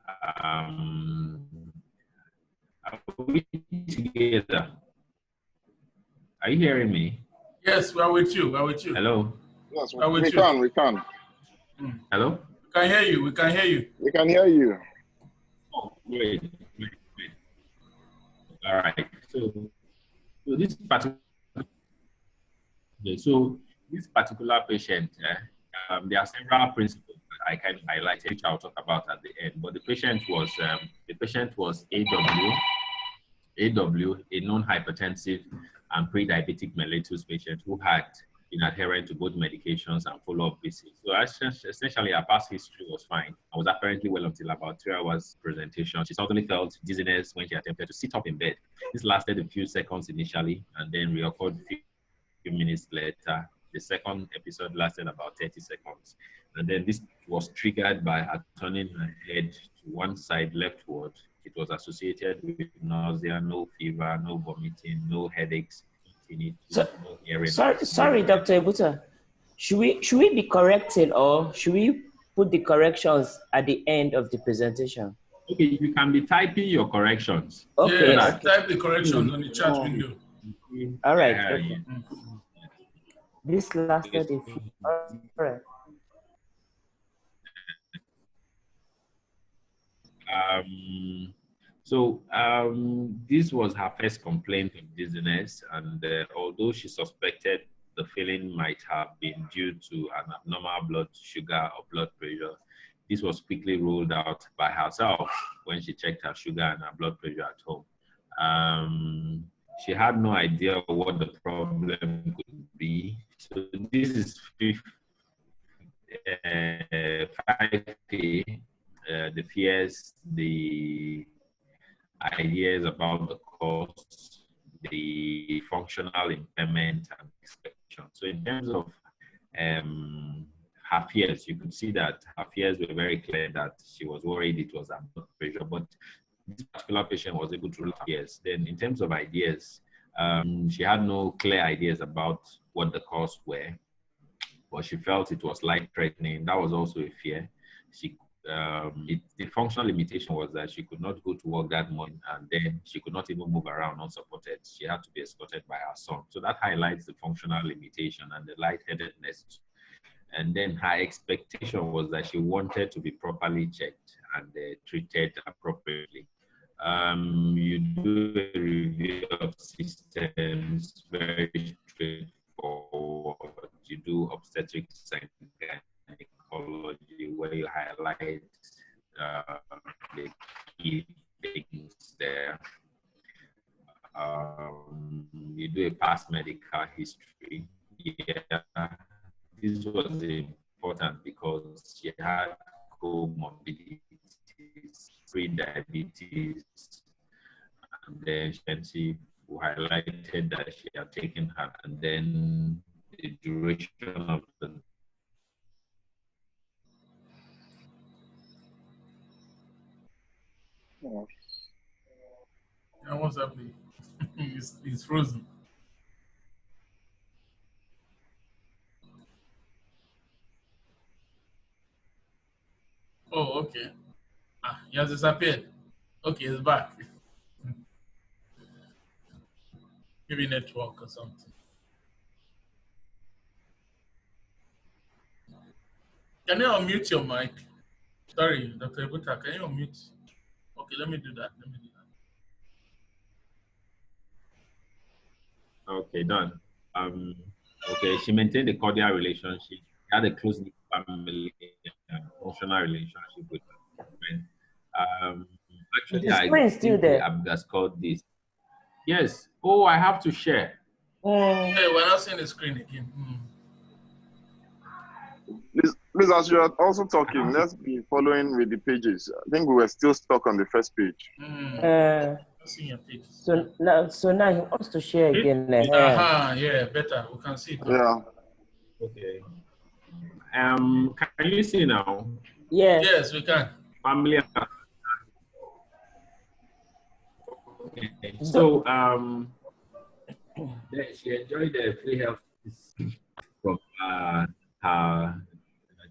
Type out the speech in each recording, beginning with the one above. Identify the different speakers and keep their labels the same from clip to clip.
Speaker 1: Are we together? Are you hearing me?
Speaker 2: Yes, we are with you. We are with you.
Speaker 1: Hello?
Speaker 3: Yes,
Speaker 2: We are with you.
Speaker 3: we can.
Speaker 1: Hello?
Speaker 2: We can hear you. We can hear you.
Speaker 3: We can hear you.
Speaker 1: Oh, great. All right. So this particular patient, there are several principles that I can highlight, which I'll talk about at the end. But the patient was AW, a non-hypertensive and pre-diabetic mellitus patient who had been adherent to both medications and follow-up visits. So essentially, her past history was fine. I was apparently well until about 3 hours presentation. She suddenly felt dizziness when she attempted to sit up in bed. This lasted a few seconds initially and then reoccurred a few minutes later. The second episode lasted about 30 seconds. And then this was triggered by her turning her head to one side leftward. It was associated with nausea, no fever, no vomiting, no headaches.
Speaker 4: Sorry, Dr. Ebuta. Should we be correcting, or should we put the corrections at the end of the presentation?
Speaker 1: Okay, you can be typing your corrections.
Speaker 4: Okay.
Speaker 2: Yes, type the corrections on the chat window.
Speaker 4: All right. Okay. This lasted a few. All right.
Speaker 1: This was her first complaint of dizziness, and although she suspected the feeling might have been due to an abnormal blood sugar or blood pressure, this was quickly ruled out by herself when she checked her sugar and her blood pressure at home. She had no idea what the problem could be. So this is 5K. The fears, the ideas about the cause, the functional impairment, and expectation. So in terms of her fears, you could see that her fears were very clear, that she was worried it was her blood pressure, but this particular patient was able to rule out fears. Then in terms of ideas, she had no clear ideas about what the cause were, but she felt it was life-threatening. That was also a fear. The functional limitation was that she could not go to work that morning, and then she could not even move around unsupported. She had to be escorted by her son. So that highlights the functional limitation and the lightheadedness. And then her expectation was that she wanted to be properly checked and treated appropriately. You do a review of systems, very straightforward. You do obstetrics and gynecology, where you highlight the key things there. You do a past medical history. Yeah, this was important because she had comorbidities, pre-diabetes, and then she highlighted that she had taken her, and then the duration of the
Speaker 2: What's happening? It's frozen. Oh, okay. He has disappeared. Okay, he's back. Maybe network or something. Can you unmute your mic? Sorry, Dr. Ebuta, can you unmute? Okay, let me do that.
Speaker 1: Okay, done. Okay, she maintained a cordial relationship. She had a close family functional relationship with her friend. Actually, I think Abuja called this. Yes. Oh, I have to share.
Speaker 2: Hey, we're not seeing the screen again.
Speaker 3: Please, as you are also talking, let's be following with the pages. I think we were still stuck on the first page.
Speaker 2: See your page.
Speaker 4: So now he wants to share again.
Speaker 2: Yeah, better. We can see it now.
Speaker 3: Yeah.
Speaker 1: Okay. Can you see now?
Speaker 4: Yeah.
Speaker 2: Yes, we can.
Speaker 1: Family. Okay. So she enjoyed the free health from her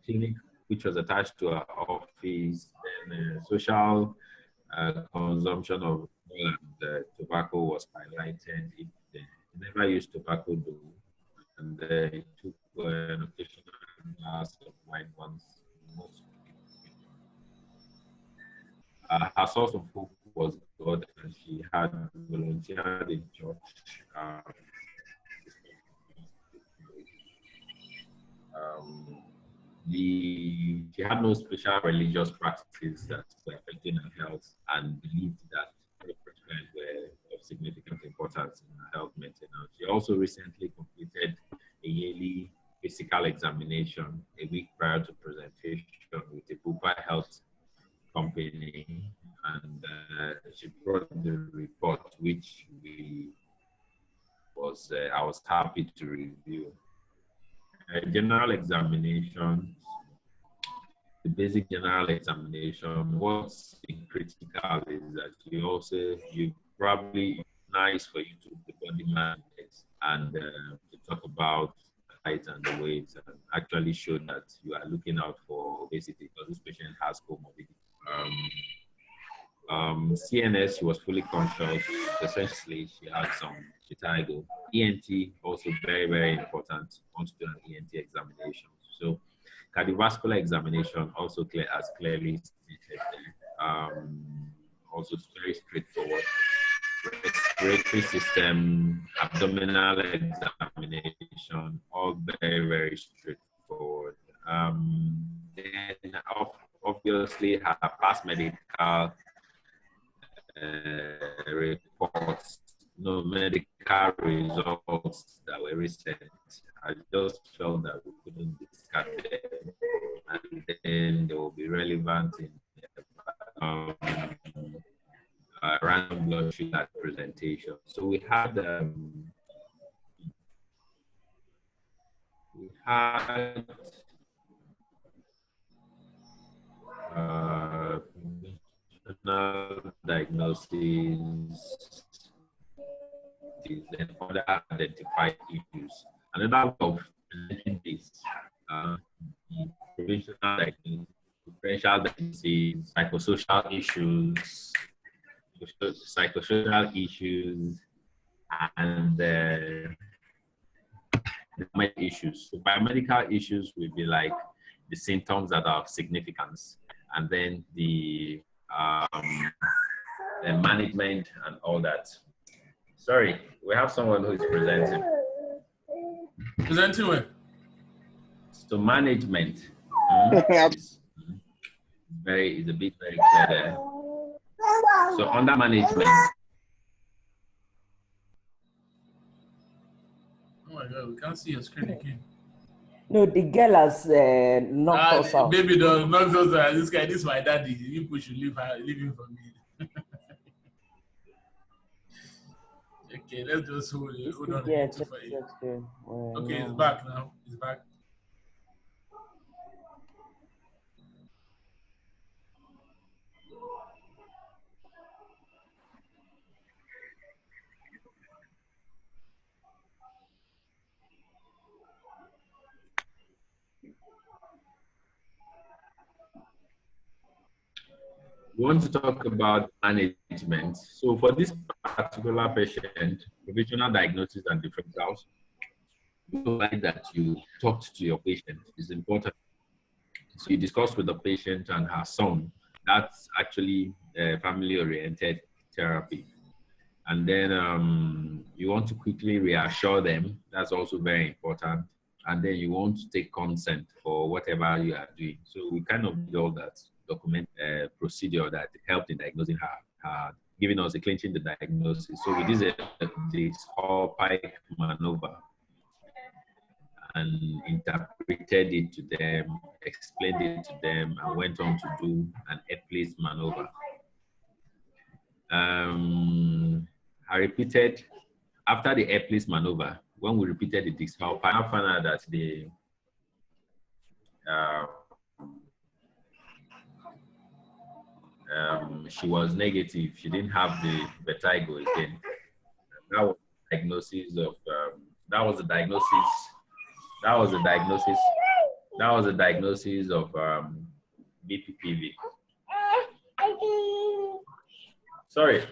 Speaker 1: clinic, which was attached to her office. Then social consumption of alcohol and tobacco was highlighted. It never used tobacco though, and it took an occasional glass of wine once. Her source of hope was God, and she had volunteered in church. She had no special religious practices that were affecting her health, and believed that prayers were of significant importance in her health maintenance. She also recently completed a yearly physical examination a week prior to presentation with a Bupa Health company, and she brought the report, which I was happy to review. General examination, the basic general examination. What's critical is that you probably nice for you to do the body mass index and to talk about height and the weight and actually show that you are looking out for obesity because this patient has comorbidity. CNS, she was fully conscious. Essentially, she had some vertigo. ENT, also very, very important. Want to do an ENT examination. So, cardiovascular examination also as clearly stated there. Also, very straightforward. Respiratory system, abdominal examination, all very, very straightforward. Then, obviously, her past medical reports, medical results that were recent. I just felt that we couldn't discard them, and then they will be relevant in random blood sugar presentation. So we had diagnosis, then other identified issues. Another way of presenting this, the provisional diagnosis, differential diagnosis, psychosocial issues, and the medical issues. So biomedical issues will be like the symptoms that are of significance, and then the management and all that. Sorry, we have someone who is presenting.
Speaker 2: Presenting where?
Speaker 1: So management. It's a bit very clear there. So under management.
Speaker 2: Oh my God, we can't see your screen again.
Speaker 4: No, the girl has knocked us out.
Speaker 2: Baby, don't knock us out. This is my daddy. You people should leave him for me. Okay, let's just hold on.
Speaker 4: Yeah,
Speaker 2: For you. Okay,
Speaker 4: no.
Speaker 2: it's back now. It's back.
Speaker 1: We want to talk about management. So for this particular patient, provisional diagnosis and differentials, like that you talked to your patient is important. So you discuss with the patient and her son. That's actually family-oriented therapy. And then you want to quickly reassure them. That's also very important. And then you want to take consent for whatever you are doing. So we kind of do all that document procedure that helped in diagnosing her, giving us a clinching the diagnosis. So we did this whole pike maneuver and interpreted it to them, explained it to them, and went on to do an Epley's maneuver. I repeated, after the Epley's maneuver, when we repeated the discal pike, I found out that she was negative. She didn't have the vertigo again. That was the diagnosis of, that was the diagnosis That was a diagnosis of BPPV. Sorry.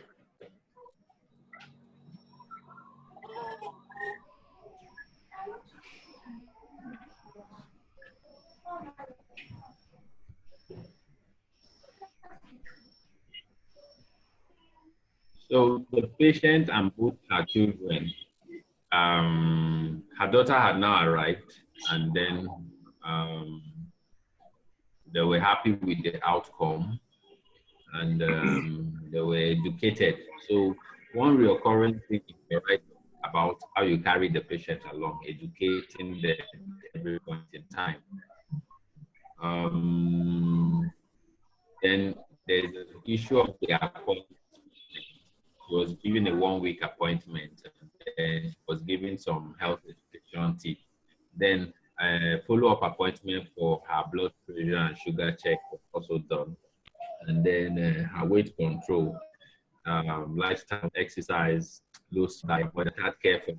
Speaker 1: So the patient and both her children, her daughter had now arrived, and then they were happy with the outcome, and they were educated. So one recurring thing is to write about how you carry the patient along, educating them at every point in time. Then there's the issue of the appointment. She was given a 1-week appointment, and then she was given some health education tips. Then a follow-up appointment for her blood pressure and sugar check was also done. And then her weight control, lifestyle, exercise, low diet, but that care for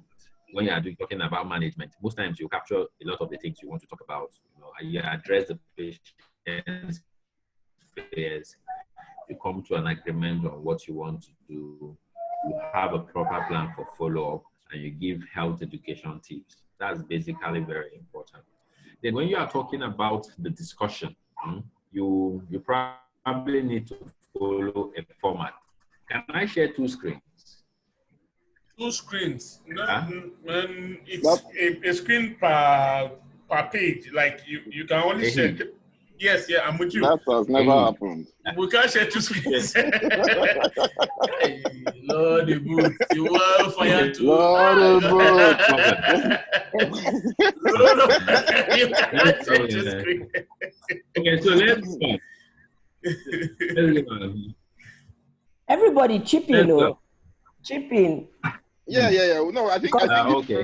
Speaker 1: when you are talking about management, most times you capture a lot of the things you want to talk about. You address the patient's fears. You come to an agreement on what you want to do. You have a proper plan for follow-up, and you give health education tips. That's basically very important. Then when you are talking about the discussion, you probably need to follow a format. Can I share 2 screens?
Speaker 2: 2 screens. No,
Speaker 1: Huh?
Speaker 2: it's a screen per page. Like you can only share. Yes, yeah, I'm with you.
Speaker 3: That has never happened.
Speaker 2: We can't share 2 screens. Hey, Lord Ebuta, you will fire too.
Speaker 3: Lord
Speaker 2: No, you cannot share 2 screens.
Speaker 1: Okay, so let's start.
Speaker 4: Everybody chip in, or chip in.
Speaker 3: Yeah. No, I think.
Speaker 1: Okay.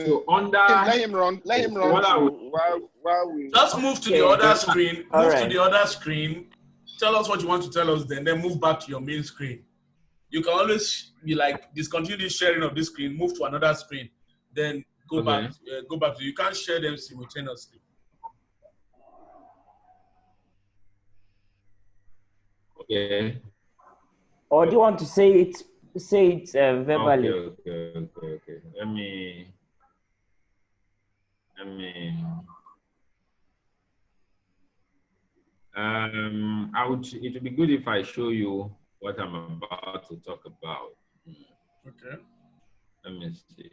Speaker 1: So under.
Speaker 3: Let him run. While we.
Speaker 2: Just move to the other screen. Move
Speaker 4: right.
Speaker 2: to the other screen. Tell us what you want to tell us. Then move back to your main screen. You can always be like discontinue the sharing of this screen. Move to another screen. Then go back. Go back to. You can't share them simultaneously.
Speaker 1: Okay.
Speaker 4: Or do you want to say it? Say it verbally.
Speaker 1: Okay. Let me. It would be good if I show you what I'm about to talk about.
Speaker 2: Okay.
Speaker 1: Let me see.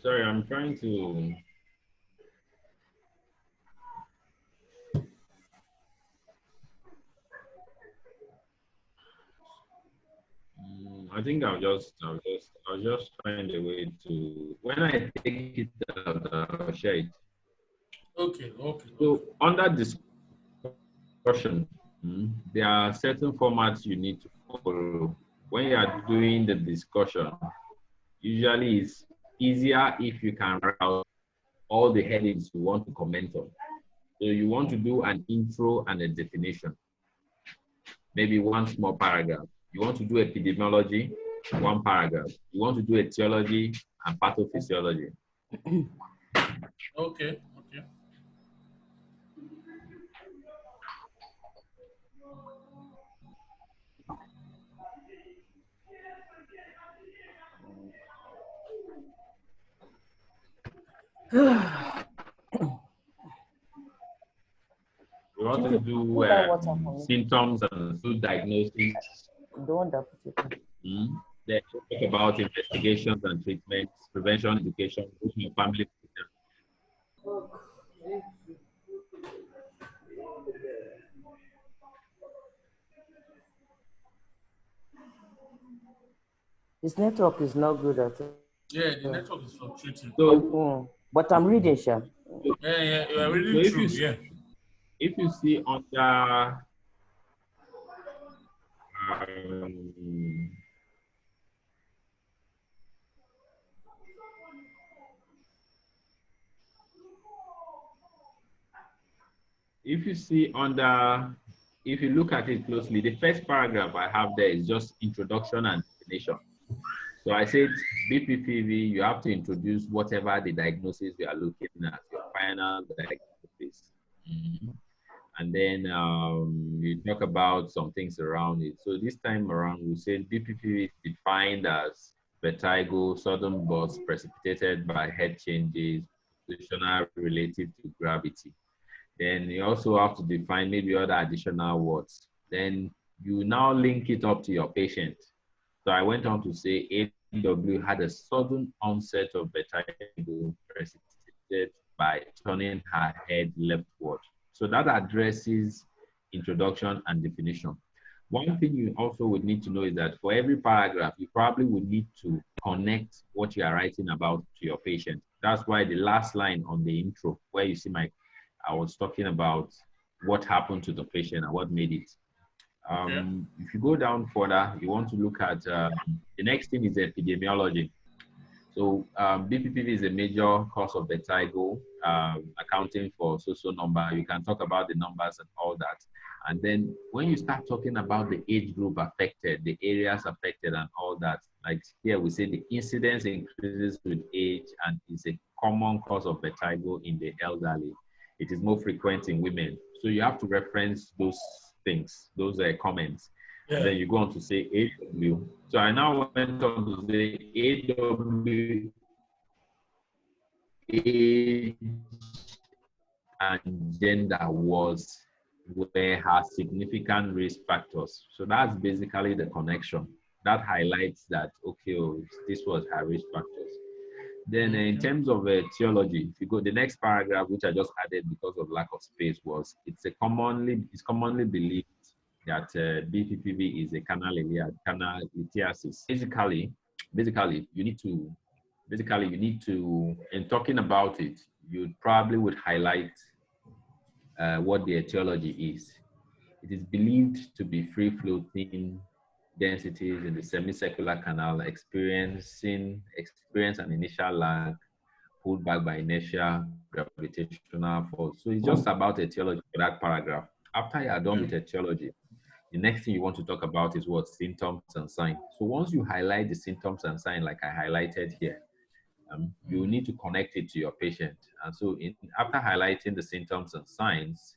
Speaker 1: Sorry, I'm trying to. I think I'll just find a way to. When I take it out, I'll share it.
Speaker 2: Okay.
Speaker 1: So under discussion, there are certain formats you need to follow. When you are doing the discussion, usually it's easier if you can write out all the headings you want to comment on. So you want to do an intro and a definition, maybe 1 small paragraph. You want to do epidemiology, 1 paragraph. You want to do etiology and pathophysiology.
Speaker 2: Okay.
Speaker 1: You want to do symptoms and food diagnosis. Then talk about investigations and treatments, prevention, education, family.
Speaker 4: His network is not good at all.
Speaker 2: Yeah, the network is fluctuating.
Speaker 1: So,
Speaker 4: but I'm reading, Sha.
Speaker 2: Yeah, you are reading through.
Speaker 1: If you see under if you see under, if you look at it closely, the first paragraph I have there is just introduction and definition. So I said BPPV, you have to introduce whatever the diagnosis we are looking at, your final diagnosis. And then you talk about some things around it. So this time around, we said BPPV is defined as vertigo, sudden bursts precipitated by head changes, positional related to gravity. Then you also have to define maybe other additional words. Then you now link it up to your patient. So I went on to say AW had a sudden onset of vertigo precipitated by turning her head leftward. So that addresses introduction and definition. One thing you also would need to know is that for every paragraph, you probably would need to connect what you are writing about to your patient. That's why the last line on the intro, where you see I was talking about what happened to the patient and what made it. If you go down further, you want to look at the next thing is epidemiology. So BPPV is a major cause of vertigo, accounting for social number. You can talk about the numbers and all that. And then when you start talking about the age group affected, the areas affected and all that, like here we say the incidence increases with age and is a common cause of vertigo in the elderly. It is more frequent in women. So you have to reference those things, those comments. Yeah. And then you go on to say AW. So I now went on to say AW, age and gender were her significant risk factors. So that's basically the connection. That highlights that, okay, this was her risk factors. Then in terms of theology, if you go the next paragraph, which I just added because of lack of space, was it's commonly believed that BPPV is a canal lithiasis. Basically, you need to, in talking about it, you probably would highlight what the etiology is. It is believed to be free-floating densities in the semicircular canal experience an initial lag pulled back by inertia gravitational force. So it's just about etiology for that paragraph. After you are done with etiology, the next thing you want to talk about is what? Symptoms and signs. So once you highlight the symptoms and signs like I highlighted here, you need to connect it to your patient. And so after highlighting the symptoms and signs,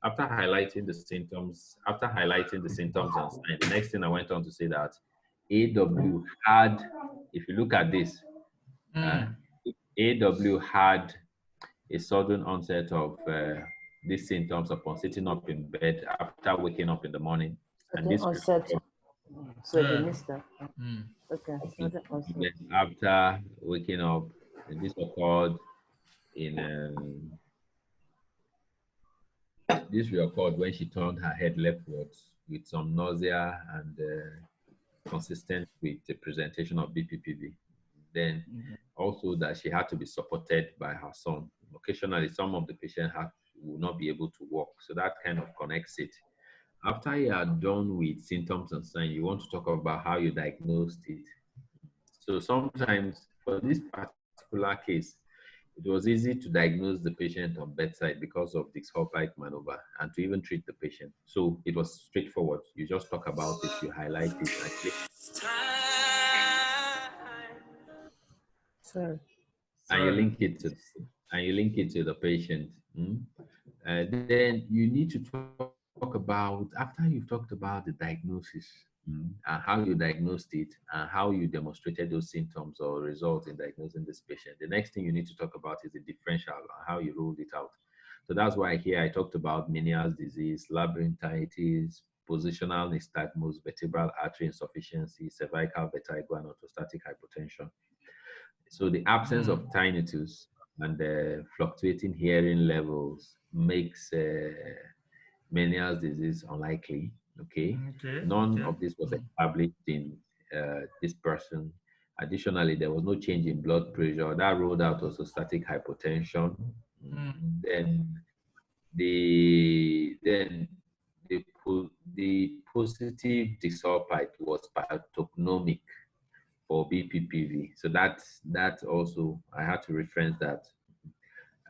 Speaker 1: after highlighting the symptoms and signs, the next thing I went on to say that AW had, if you look at this, AW had a sudden onset of these symptoms upon sitting up in bed after waking up in the morning. And this
Speaker 4: onset. So they missed that. Okay.
Speaker 1: After waking up, and this occurred in this occurred when she turned her head leftwards with some nausea and consistent with the presentation of BPPV. Then also that she had to be supported by her son. Occasionally, some of the patients will not be able to walk. So that kind of connects it. After you are done with symptoms and signs, you want to talk about how you diagnosed it. So sometimes for this particular case, it was easy to diagnose the patient on bedside because of the Hall-Pike maneuver and to even treat the patient. So it was straightforward. You just talk about it, you highlight it, and click. And you link it to the patient. Then you need to talk about, after you've talked about the diagnosis and how you diagnosed it and how you demonstrated those symptoms or results in diagnosing this patient, the next thing you need to talk about is the differential and how you ruled it out. So that's why here I talked about Meniere's disease, labyrinthitis, positional nystagmus, vertebral artery insufficiency, cervical vertigo, and orthostatic hypotension. So the absence of tinnitus and the fluctuating hearing levels makes Meniere's disease unlikely. None of this was established in this person. Additionally, there was no change in blood pressure. That ruled out orthostatic hypotension. Then the the positive desulfide was pathognomic for BPPV. So that also, I had to reference that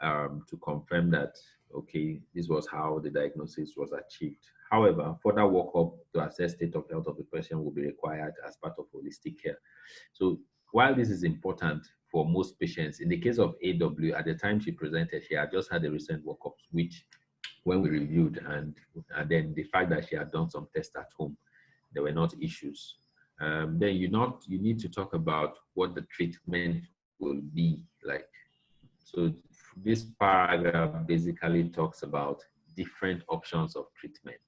Speaker 1: to confirm that, okay, this was how the diagnosis was achieved. However, further workup to assess state of health of the patient will be required as part of holistic care. So while this is important for most patients, in the case of AW, at the time she presented, she had just had a recent workup, which when we reviewed, and then the fact that she had done some tests at home, there were not issues. Then you need to talk about what the treatment will be like. So this paragraph basically talks about different options of treatment.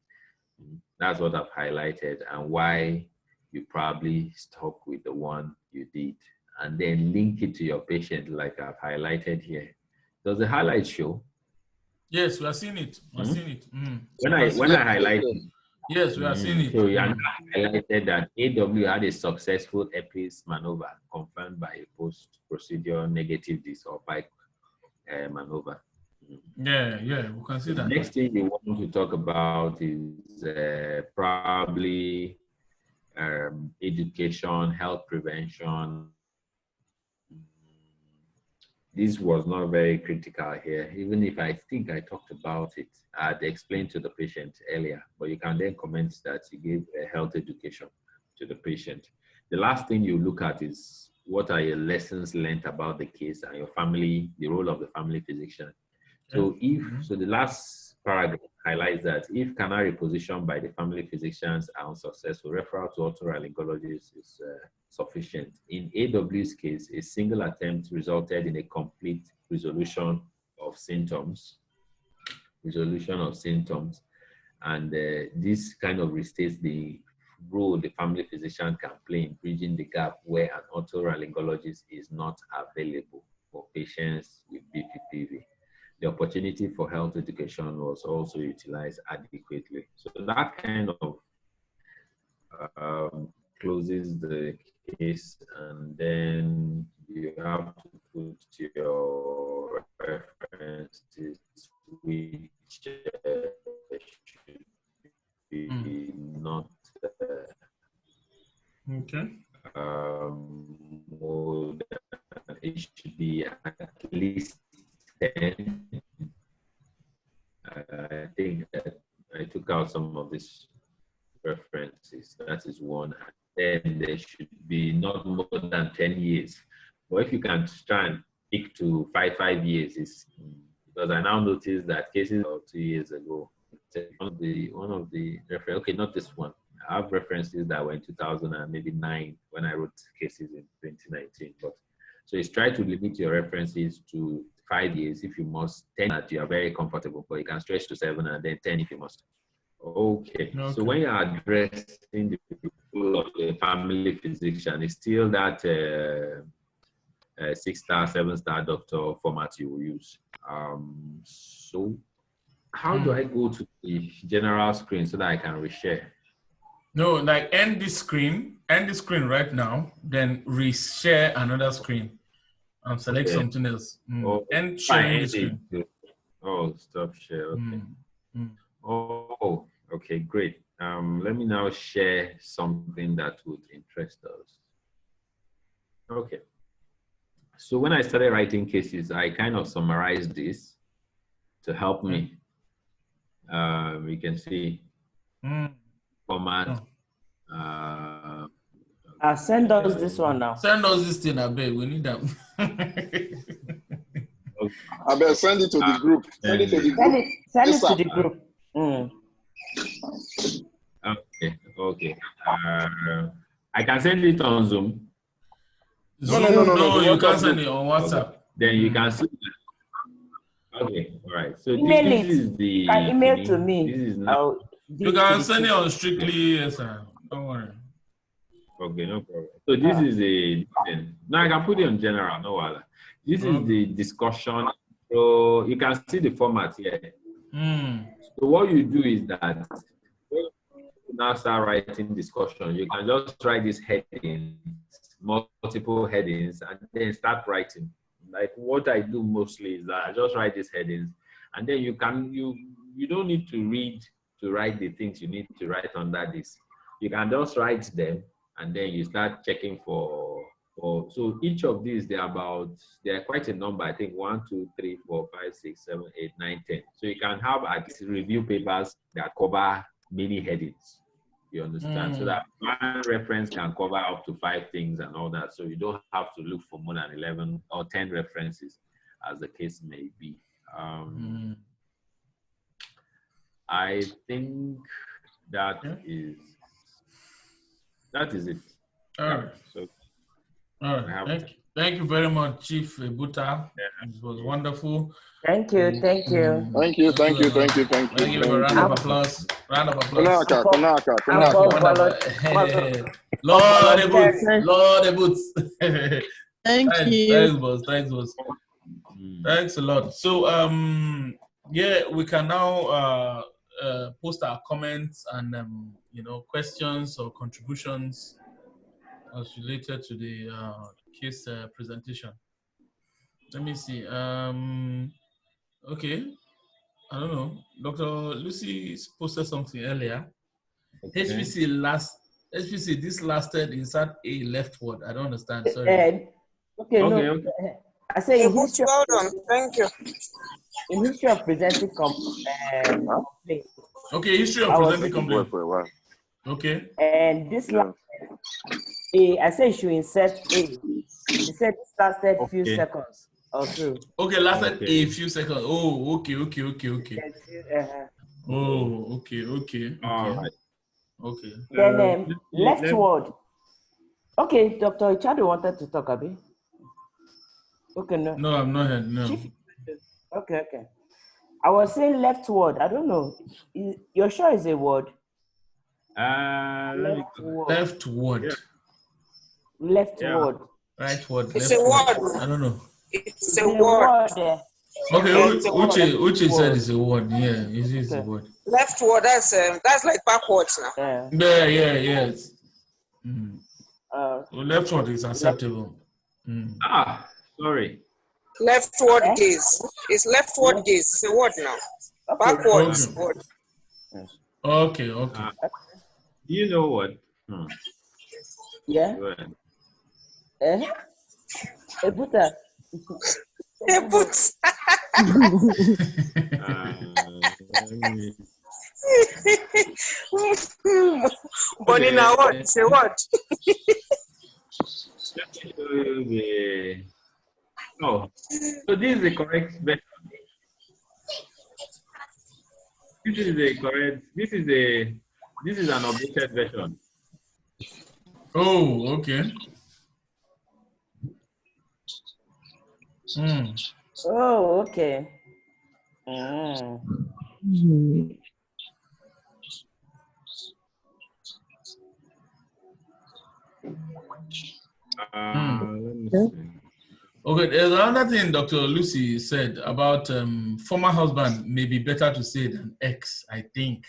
Speaker 1: That's what I've highlighted and why you probably stuck with the one you did, and then link it to your patient like I've highlighted here. Does the highlight show?
Speaker 2: Yes, we are seeing it. We're seeing it.
Speaker 1: When I highlight it,
Speaker 2: yes, we are seeing it.
Speaker 1: So you highlighted that AW had a successful EPIS maneuver confirmed by a post-procedure negative disulfide maneuver.
Speaker 2: Yeah, we can see that.
Speaker 1: The next thing you want to talk about is probably education, health prevention. This was not very critical here, even if I think I talked about it. I'd explained to the patient earlier, but you can then comment that you gave health education to the patient. The last thing you look at is what are your lessons learned about the case and your family, the role of the family physician. So so the last paragraph highlights that if canal reposition by the family physicians are unsuccessful, referral to otolaryngologist is sufficient. In AW's case, a single attempt resulted in a complete resolution of symptoms. And this kind of restates the role the family physician can play in bridging the gap where an otolaryngologist is not available for patients with BPPV. The opportunity for health education was also utilized adequately. So that kind of closes the case, and then you have to put your references, which should be not more than, it should be at least 10. I think that I took out some of these references. That is one. Then there should be not more than 10 years. But if you can try and stick to 5 years, is because I now notice that cases of 2 years ago, one of the references, okay, not this one. I have references that were in 2009 when I wrote cases in 2019. But so it's try to limit your references to 5 years if you must, 10 that you are very comfortable, but you can stretch to 7 and then 10 if you must. Okay. So when you're addressing the role of the family physician, it's still that 6-star, 7-star doctor format you will use. So how do I go to the general screen so that I can reshare?
Speaker 2: No, like end this screen right now, then reshare another screen and select something else. And sharing the screen.
Speaker 1: Oh, stop share. Okay. Oh, okay, great. Let me now share something that would interest us. Okay. So when I started writing cases, I kind of summarized this to help me. We can see format.
Speaker 4: Send us this one now.
Speaker 2: Send us this thing, I bet. We need that.
Speaker 3: I better send it to the group. Send it to the group.
Speaker 4: Send it to the group.
Speaker 1: Okay. I can send it on Zoom.
Speaker 2: No, you can send it on WhatsApp.
Speaker 1: Okay. Then you can see. Okay, all right. So
Speaker 4: email
Speaker 1: this
Speaker 4: it.
Speaker 1: is the.
Speaker 4: Can email to me.
Speaker 1: This is not.
Speaker 2: You can send it on Strictly, yes, sir. Don't worry.
Speaker 1: Okay, no problem. So this is a. No, I can put it on general. No worry. This is the discussion. So you can see the format here. So what you do is that when you now start writing discussion, you can just write these headings, multiple headings, and then start writing. Like what I do mostly is that I just write these headings, and then you don't need to read to write the things you need to write under this. You can just write them and then you start checking for so each of these, they're quite a number. I think 1, 2, 3, 4, 5, 6, 7, 8, 9, 10. So you can have at least review papers that cover many headings. You understand? So that one reference can cover up to 5 things and all that. So you don't have to look for more than 11 or 10 references, as the case may be. I think that is it.
Speaker 2: All right.
Speaker 1: So,
Speaker 2: all right. Thank you very much, Chief Ebuta. It was wonderful.
Speaker 4: Thank you.
Speaker 3: Thank you. Thank you.
Speaker 2: Thank you. A round of applause. Round of applause. Lord Ebuta.
Speaker 5: Thank you.
Speaker 2: Thanks, boss. Thanks a lot. So, we can now post our comments and questions or contributions as related to the case presentation. Let me see. Okay. I don't know. Dr. Lucy posted something earlier.
Speaker 1: Okay.
Speaker 2: HPC, this lasted insert a leftward. I don't understand. Sorry.
Speaker 4: Okay. I say in history.
Speaker 5: Well done. Thank you.
Speaker 4: In history of presenting complaint.
Speaker 2: Okay, history of presenting complaint. Okay.
Speaker 4: And this lasted A. I say you should insert A. He said this lasted a few seconds or so.
Speaker 2: Okay, lasted a few seconds. Oh, okay. Oh, okay.
Speaker 1: All right.
Speaker 2: Okay.
Speaker 4: Then leftward. Okay, Dr. Ichado wanted to talk a bit. Okay, no.
Speaker 2: No, I'm not here. No.
Speaker 4: Okay. I was saying leftward. I don't know. You're sure it's a word?
Speaker 2: Leftward.
Speaker 4: Yeah. Leftward.
Speaker 2: Rightward.
Speaker 5: It's a word.
Speaker 2: I don't know.
Speaker 5: It's a word.
Speaker 2: Okay, Uche said it's a word. Yeah, it's a word.
Speaker 5: Leftward. That's like backwards now.
Speaker 2: Yeah. Leftward is acceptable.
Speaker 1: Sorry.
Speaker 5: Leftward gaze. It's leftward gaze. It's a word now. Backwards word.
Speaker 2: Okay.
Speaker 1: Do you know what?
Speaker 4: Yeah. Ebuta.
Speaker 5: Bonnie, now what? Say what?
Speaker 1: So this is the correct version. This is an updated version.
Speaker 2: Oh, okay.
Speaker 4: Oh, okay.
Speaker 1: Let me see.
Speaker 2: Okay, there's another thing Dr. Lucy said about former husband may be better to say than ex, I think.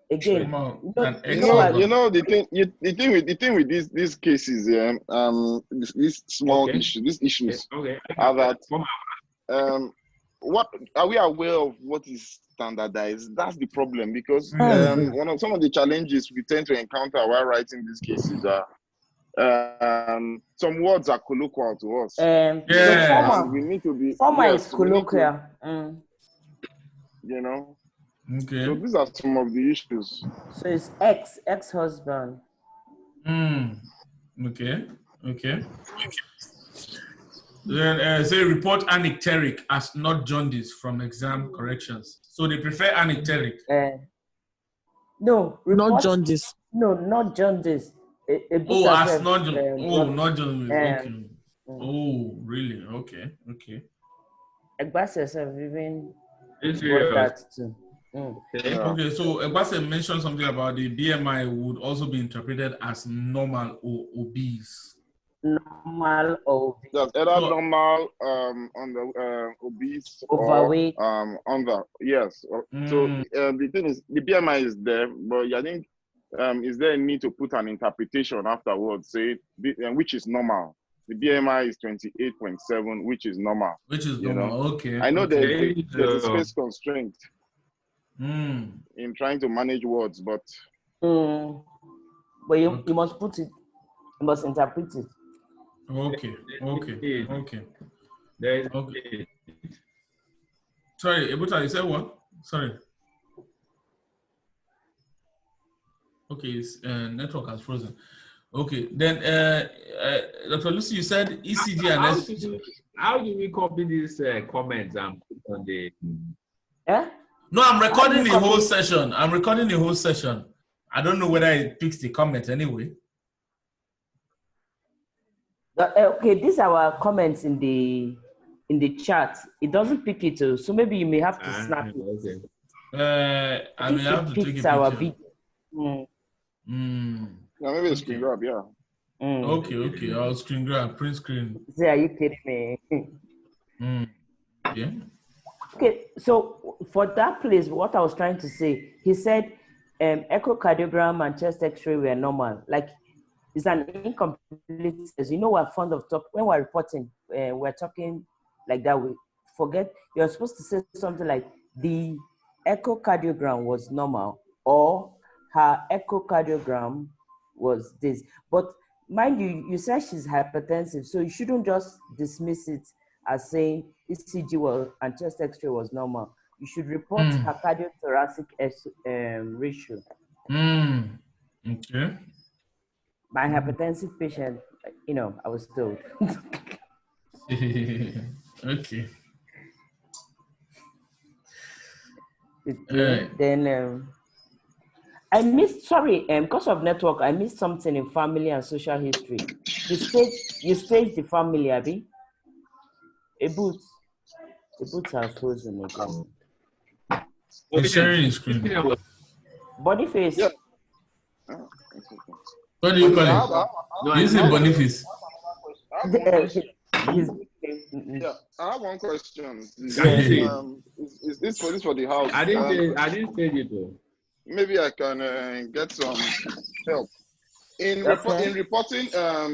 Speaker 4: Again,
Speaker 3: the thing with these cases, these small issues, these issues are that what are we aware of what is standardized? That's the problem, because some of the challenges we tend to encounter while writing these cases are some words are colloquial to us.
Speaker 4: So
Speaker 3: we need to be
Speaker 4: former is colloquial.
Speaker 2: Okay.
Speaker 3: So these are some of the issues.
Speaker 4: So it's ex-husband.
Speaker 2: Okay. Then say report anecteric as not jaundice from exam corrections. So they prefer anecteric.
Speaker 4: No,
Speaker 5: not jaundice.
Speaker 4: No, not jaundice.
Speaker 2: As not jaundice. Not jaundice. Okay. Oh, really? Okay.
Speaker 4: Egbase have even
Speaker 1: got
Speaker 4: that too.
Speaker 2: Okay, so Egbase mentioned something about the BMI would also be interpreted as normal or obese.
Speaker 4: Normal or obese.
Speaker 3: That's either normal on the obese
Speaker 4: overweight
Speaker 3: or on the yes. So the thing is, the BMI is there, but I think is there a need to put an interpretation afterwards, say which is normal? the BMI is 28.7, which is normal.
Speaker 2: Which is normal. Okay.
Speaker 3: I know
Speaker 2: okay.
Speaker 3: there's a space constraint in trying to manage words, but
Speaker 4: but you must put it, you must interpret it.
Speaker 2: Okay.
Speaker 1: There is
Speaker 2: okay. Sorry, Ebuta, you said what? Sorry. Okay, network has frozen. Okay, then Dr. Lucy, you said ECG and
Speaker 1: how do we copy these comments and put on the?
Speaker 4: Yeah.
Speaker 2: No, I'm recording the whole session. I don't know whether it picks the comment anyway.
Speaker 4: Okay, these are our comments in the chat. It doesn't pick it, so maybe you may have to snap it.
Speaker 2: Okay. I may have to take a picture.
Speaker 3: Yeah, maybe a screen grab, yeah.
Speaker 2: Okay. I'll screen grab, print screen.
Speaker 4: Say, are you kidding me?
Speaker 2: Yeah.
Speaker 4: Okay, so for that place, what I was trying to say, he said echocardiogram and chest x-ray were normal. Like, it's an incomplete, you know, we're fond of talk when we're reporting, we're talking like that. We forget, you're supposed to say something like the echocardiogram was normal, or her echocardiogram was this. But mind you, you said she's hypertensive, so you shouldn't just dismiss it as saying ECG and chest x-ray was normal. You should report her cardiothoracic ratio.
Speaker 2: Okay.
Speaker 4: My hypertensive patient, you know, I was told.
Speaker 2: Okay.
Speaker 4: Then I missed, sorry, because of network, I missed something in family and social history. You staged the family, Abby? Ebuta has frozen again.
Speaker 2: He's sharing his screen.
Speaker 4: Boniface.
Speaker 3: Yeah.
Speaker 2: What do you call it? You say Boniface.
Speaker 3: Yeah, I have one question. Is this for the house?
Speaker 1: I didn't say it though.
Speaker 3: Maybe I can get some help in reporting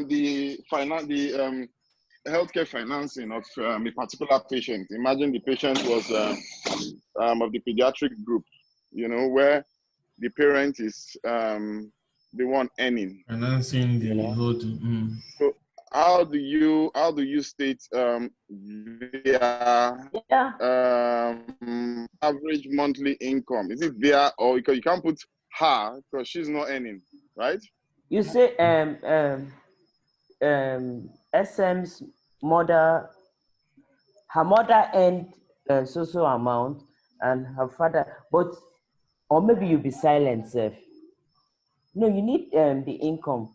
Speaker 3: the healthcare financing of a particular patient. Imagine the patient was of the pediatric group, you know, where the parent is the one earning.
Speaker 2: Financing the whole thing.
Speaker 3: So how do you state their average monthly income? Is it there, or because you can't put her because she's not earning, right?
Speaker 4: You say SM's mother, her mother earned so amount, and her father, but or maybe you be silent, sir. No, you need the income.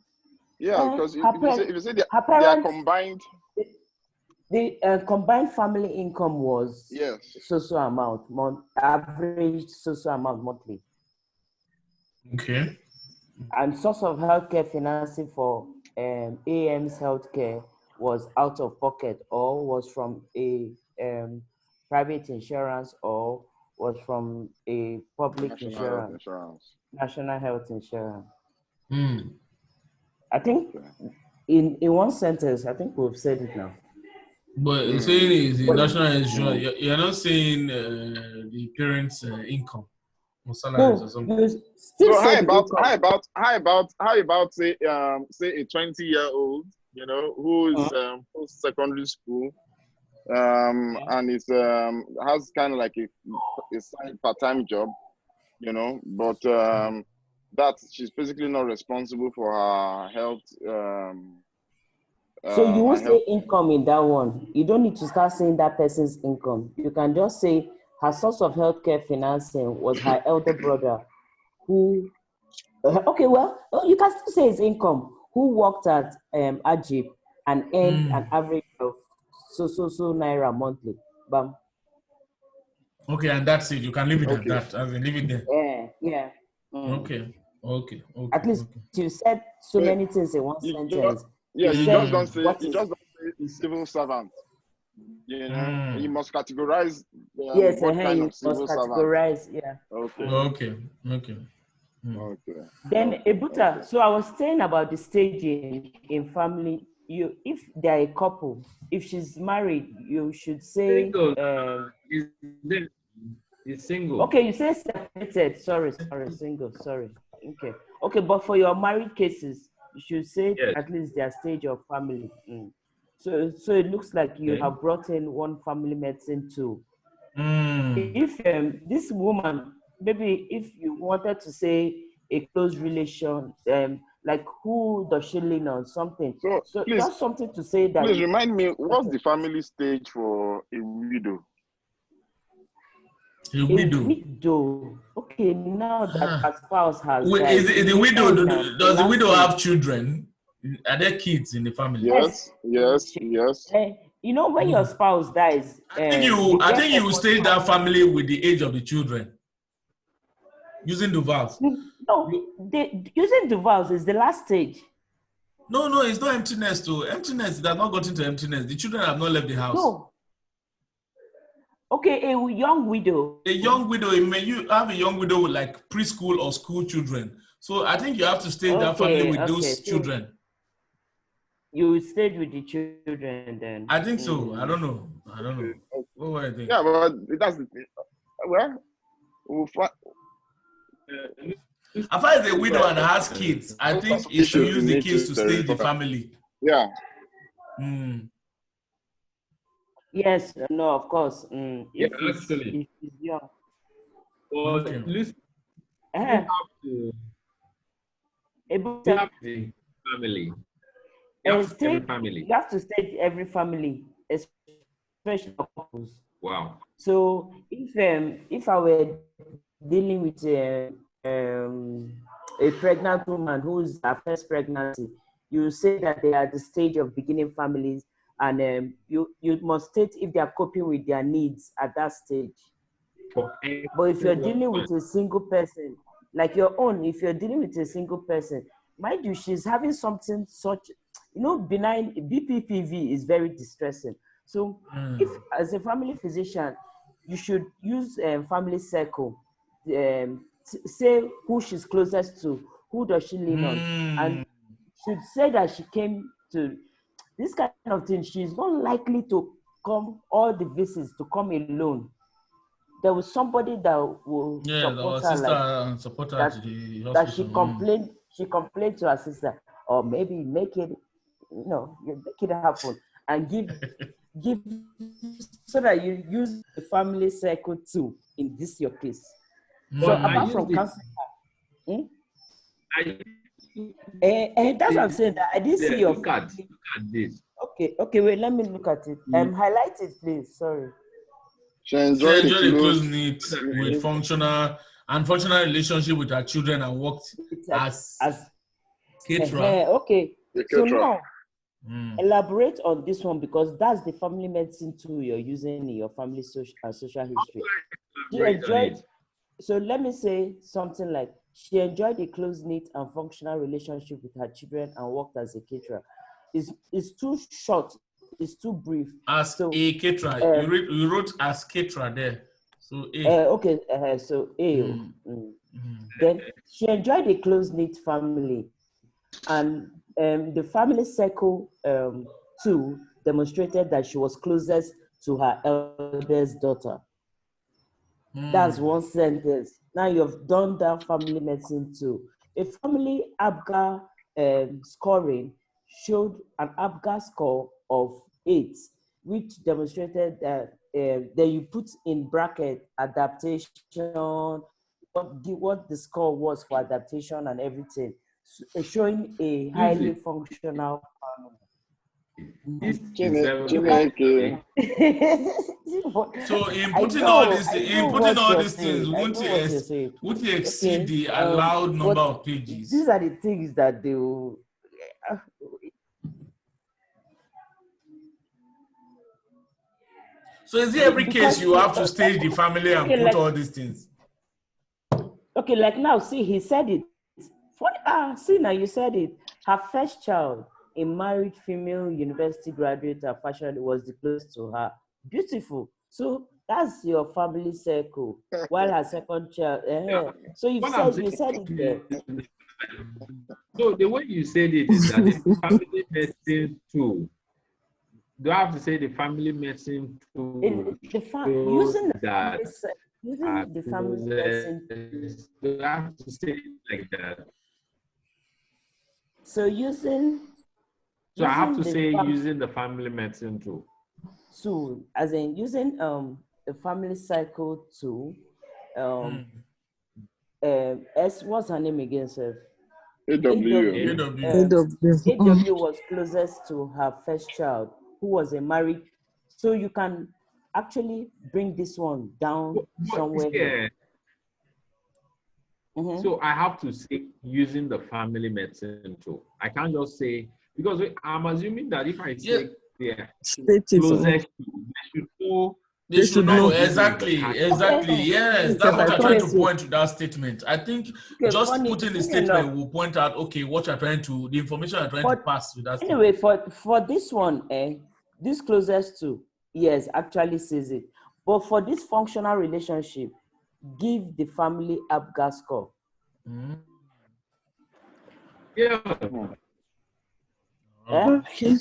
Speaker 3: Yeah, because if you say they are combined,
Speaker 4: the combined family income was so amount, average so amount monthly.
Speaker 2: Okay.
Speaker 4: And source of healthcare financing for AM's healthcare was out of pocket, or was from a private insurance, or was from a public insurance, national health insurance. I think in one sentence, I think we've said it now.
Speaker 2: But saying is the national insurance, you're not saying the parents' income or salaries or something.
Speaker 3: So how about say a 20-year-old, you know, who's post secondary school, and is has kind of like a side part-time job, you know, but that she's basically not responsible for her health.
Speaker 4: So you will say income in that one. You don't need to start saying that person's income. You can just say her source of healthcare financing was her elder brother, who. Okay, well, you can still say his income. Who worked at Ajib and earned an average of so naira monthly. Bam.
Speaker 2: Okay, and that's it. You can leave it at that. I will leave it there.
Speaker 4: Yeah.
Speaker 2: Okay.
Speaker 4: At least you said so many things in one sentence.
Speaker 3: You just don't say civil servant. You know, you must categorize.
Speaker 4: Yes,
Speaker 3: what kind of civil
Speaker 4: categorize.
Speaker 3: Servant.
Speaker 4: Yeah.
Speaker 3: Okay.
Speaker 4: Then Ebuta. So I was saying about the staging in family if they're a couple, if she's married, you should say
Speaker 1: Single. He's single.
Speaker 4: okay, you say separated. Sorry, single. Sorry. Okay, but for your married cases, you should say
Speaker 1: Yes.
Speaker 4: at least their stage of family. So it looks like you have brought in one family medicine too. If this woman, maybe if you wanted to say a close relation, like who does she lean on, something. So
Speaker 3: please,
Speaker 4: just something to say that.
Speaker 3: Please remind me, what's the family stage for a widow?
Speaker 2: A widow.
Speaker 4: Okay, now that her spouse has
Speaker 2: died. Is the widow, does the widow have children? Are there kids in the family?
Speaker 3: Yes.
Speaker 4: You know, when your spouse dies,
Speaker 2: I think you stage that family with the age of the children. Using the vows.
Speaker 4: No, using the vows is the last stage.
Speaker 2: No, it's not emptiness too. Emptiness, they have not gotten to emptiness. The children have not left the house.
Speaker 4: No. Okay, a young widow.
Speaker 2: A young widow, you have a young widow with like preschool or school children. So I think you have to stage that family with those children.
Speaker 4: You stayed with the children then.
Speaker 2: I think so. I don't know. What do I think?
Speaker 3: Yeah, but that's the thing. Well,
Speaker 2: as far as a widow and has kids, I think you should use the kids to stay in the family.
Speaker 3: Yeah.
Speaker 4: Yes, no, of course.
Speaker 1: Yeah, actually.
Speaker 4: If he's young.
Speaker 1: Well, listen, you have to have the family. You have to stage every family, especially couples. Wow.
Speaker 4: So if I were dealing with a pregnant woman who's her first pregnancy, you say that they are at the stage of beginning families, and you must state if they are coping with their needs at that stage. But if you're dealing with a single person, like your own, if you're dealing with a single person, mind you, she's having something such, benign BPPV is very distressing. So if as a family physician, you should use family circle, say who she's closest to, who does she lean on, and should say that she came to this kind of thing. She's not likely to come all the visits to come alone. There was somebody that will support her, to the hospital. That she complained to her sister, or maybe make it happen and give so that you use the family circle too in this your case. So apart from counseling, that's what I'm saying. That I didn't see your.
Speaker 1: Look at this.
Speaker 4: Okay, wait. Let me look at it. Highlight it, please. Sorry.
Speaker 3: She enjoyed
Speaker 2: the close knit with functional relationship with her children and worked as caterer.
Speaker 4: Okay. So now, elaborate on this one, because that's the family medicine tool you're using in your family social history. She enjoyed. So let me say something like, she enjoyed a close-knit and functional relationship with her children and worked as a caterer. It's too short. It's too brief.
Speaker 2: As a caterer, you wrote as caterer there. So A.
Speaker 4: Okay. So A. Then she enjoyed a close-knit family, and the family circle too demonstrated that she was closest to her eldest daughter. That's one sentence. Now you've done that family medicine too. A family ABGA scoring showed an ABGA score of 8, which demonstrated that then you put in bracket adaptation, what the score was for adaptation and everything, showing a highly functional family.
Speaker 2: So in putting all these things, won't you exceed the allowed number of pages?
Speaker 4: These are the things that they will.
Speaker 2: So is it every case you have to stage the family and put all these things?
Speaker 4: Okay, like now, see, he said it. See, now you said it. Her first child, a married female university graduate at fashion, was the closest to her. Beautiful. So that's your family circle. While her second child, so you said it there.
Speaker 1: So the way you said it is that the family medicine tool. Do I have to say the family medicine tool?
Speaker 4: Using the family medicine.
Speaker 1: Do I have to say it like that?
Speaker 4: So
Speaker 1: I have to say using the family medicine tool.
Speaker 4: Tool, as in using the family cycle tool. What's her name again, sir? AW was closest to her first child, who was a married. So you can actually bring this one down somewhere here.
Speaker 1: So I have to say using the family medicine tool. I can't just say, because I'm assuming that if I say closest to,
Speaker 2: they should know exactly. Yes, that's what I'm trying to point to that statement. I think just putting the statement will point out, okay, what you're trying to, the information you're trying to pass with that statement.
Speaker 4: Anyway, for this one, this closest to, yes, actually says it. But for this functional relationship, give the family ABGA score.
Speaker 1: Yeah.
Speaker 6: Okay.